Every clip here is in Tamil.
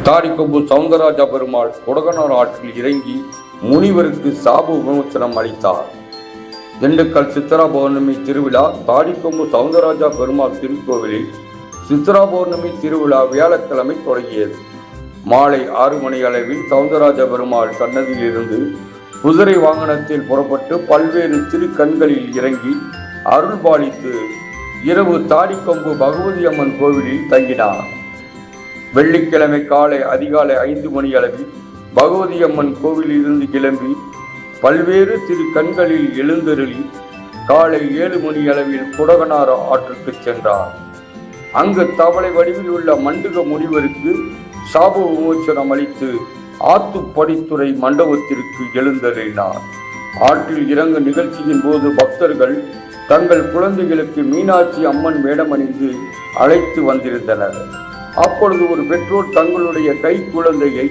தாடிக்கொம்பு சவுந்தரராஜா பெருமாள் கொடகனார் ஆற்றில் இறங்கி முனிவருக்கு சாப விமோசனம் அளித்தார். திண்டுக்கல் சித்ரா பௌர்ணமி திருவிழா. தாடிக்கொம்பு சவுந்தரராஜா பெருமாள் திருக்கோவிலில் சித்ரா பௌர்ணமி திருவிழா வியாழக்கிழமை தொடங்கியது. மாலை 6 மணி அளவில் சவுந்தரராஜா பெருமாள் சன்னதியில் இருந்து குதிரை வாகனத்தில் புறப்பட்டு பல்வேறு திருக்கண்களில் இறங்கி அருள் பாலித்து இரவு தாடிக்கொம்பு பகவதி அம்மன் கோவிலில் தங்கினார். வெள்ளிக்கிழமை அதிகாலை 5 மணி அளவில் பகவதி அம்மன் கோவிலில் இருந்து கிளம்பி பல்வேறு திருக்கண்களில் எழுந்தருளி காலை 7 மணி அளவில் கொடகனார் ஆற்றுக்கு சென்றார். அங்கு தவளை வடிவில் உள்ள மண்டுக முனிவருக்கு சாப விமோசனம் அளித்து ஆத்துப்படித்துறை மண்டபத்திற்கு எழுந்தருளினார். ஆற்றில் இறங்க நிகழ்ச்சியின் போது பக்தர்கள் தங்கள் குழந்தைகளுக்கு மீனாட்சி அம்மன் வேடமணிந்து அழைத்து வந்திருந்தனர். அப்பொழுது ஒரு பெற்றோர் தங்களுடைய கை குழந்தையை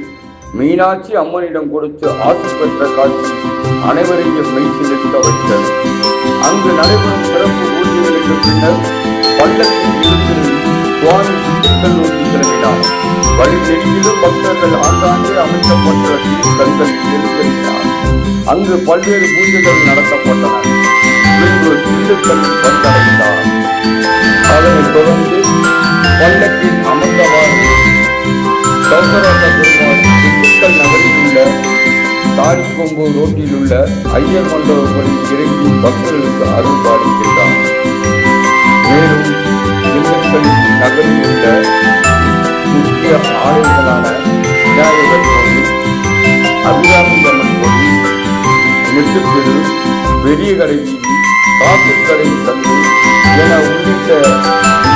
மீனாட்சி அம்மனிடம் கொடுத்து ஆசி பெற்ற காட்சி அனைவரையும் மெய்சிலிருக்க வைத்தது. அங்கு நடைபெறும் சிறப்பு பூஜைகளுக்கு பின்னர் பல்லக்கில் இருந்து சுவாமி திண்டுக்கல் நோக்கி கிளம்பினார். வழி நெடுகிலும் பக்தர்கள் ஆங்காங்கே அமைக்கப்பட்ட திருக்கண்களில் எழுந்தருளினார். அங்கு பல்வேறு பூஜைகள் நடத்தப்பட்டன. பின்பு திண்டுக்கல் வந்தடைந்தார். அதனைத் தொடர்ந்து பல்லக்கில் அமர்ந்தவாறு சவுந்தரராஜா பெருமாள் திண்டுக்கல் நகரில் உள்ள தாடிக்கொம்பு ரோட்டில் உள்ள ஐயர் மண்டபங்களில் இறங்கி பக்தர்களுக்கு அருள் பாலிக்கிறார். மேலும் திண்டுக்கல் நகரில் உள்ள முக்கிய ஆலயங்களான விநாயகர் கோவில், அபிராமி அம்மன் கோவில், நெட்டுத்தெரு, பெரிய கடை வீதி, காட்டுக்கடை சந்தை என உள்ளிட்ட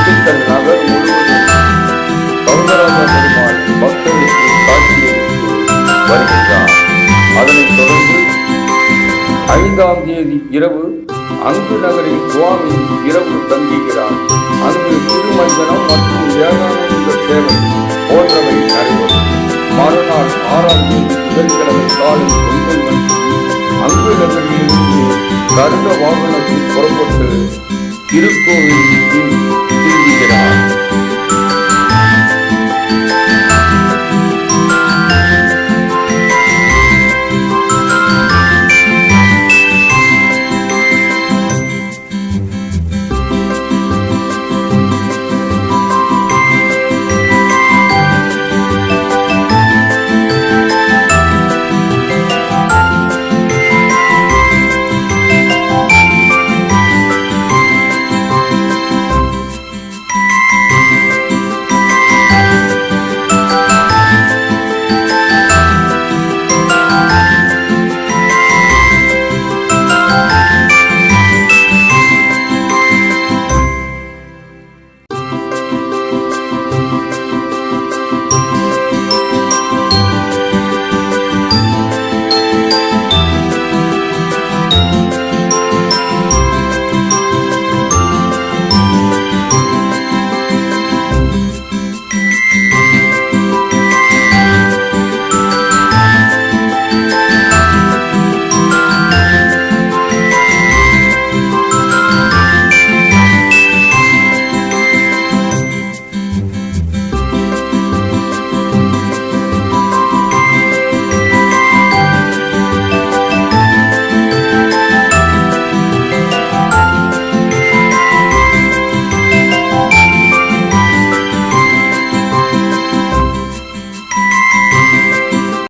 திண்டுக்கல் நகர் முழுவதும் சவுந்தரராஜா பெருமாள் பக்தர்களுக்கு காட்சியளித்து வருகின்றார். அதனைத் தொடர்ந்து 5ஆம் தேதி இரவு அங்கு நகரில் சுவாமி இரவு தங்குகிறார். அங்கு திருமஞ்சனம் மற்றும் ஏகானந்த சேவை போன்றவை நடைபெறும். மறுநாள் 6ஆம் தேதி புதன்கிழமை காலை 9 மணிக்கு அங்கு நகரிலிருந்து கருட வாகனத்தில் புறப்பட்டு திருக்கோவிலுக்கு திரும்புகிறார்.